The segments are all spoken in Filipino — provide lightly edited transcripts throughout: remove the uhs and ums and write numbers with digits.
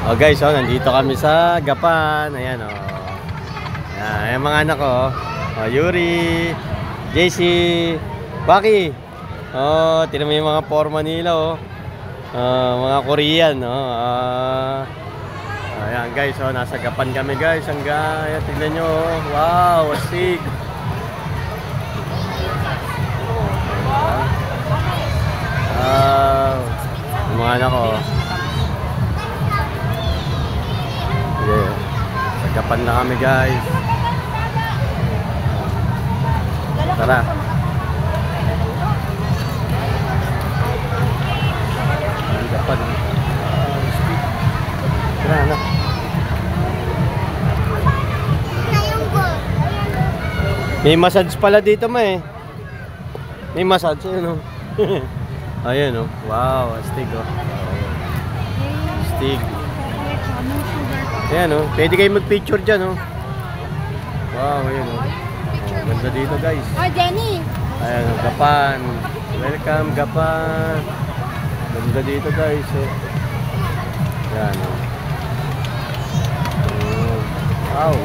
Oh guys, oh, nandito kami sa Gapan. Ayan, oh. Ayan, mga anak ko. Oh, Yuri, JC, Baki. Oh, tingnan mo yung mga forma nila, oh. Mga Korean, oh. Ayan guys, oh, nasa Gapan kami guys. Ayan, tingnan nyo, oh. Wow, astig. Wow. Yung mga anak ko, oh. Yeah. Sa Gapan na kami guys. Tara. Gapan. Tara, anak. May massage pala dito ma eh. May massage, ayun oh. Ayun oh. Wow, astig oh. Astig. Ayan oh, pwede kayo mag-picture dyan oh. Wow, ayan oh. Ganda dito guys. Oh, Jenny! Ayan oh, Gapan. Welcome Gapan. Ganda dito guys oh. Ayan oh. Wow.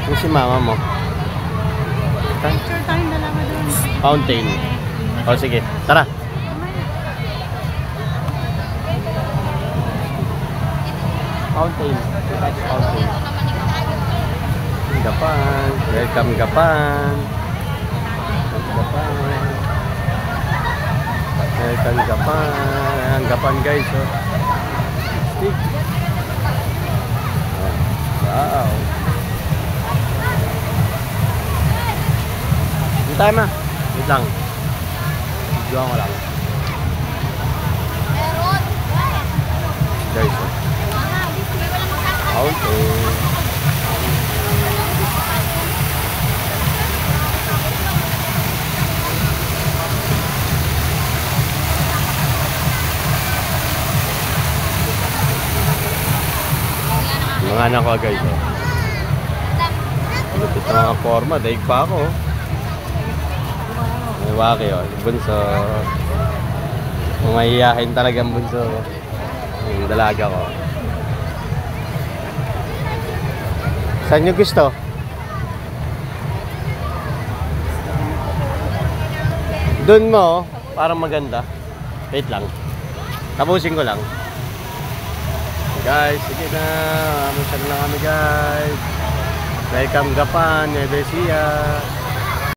Ito si mama mo. Picture tayo dalawa doon. Fountain. O sige, tara. Fountain. Fountain. Gapan. Welcome Gapan. Gapan. Welcome Gapan. Ayan, Gapan guys. Oh. Stick. Wow. Hintay ma. Wait lang. Videoan ko lang. Guys, oh. Fountain. Mga anak ko guys, oh. Lupit na mga forma, daig pa ako. May waki, oh. Bunso. Mga iyakin talagang bunso. Yung dalaga ko. Saan nyo gusto? Doon mo, oh. Parang maganda. Wait lang. Tapusin ko lang. Guys, sige na. Masyal na kami guys. Welcome Gapan, Nueva Ecija.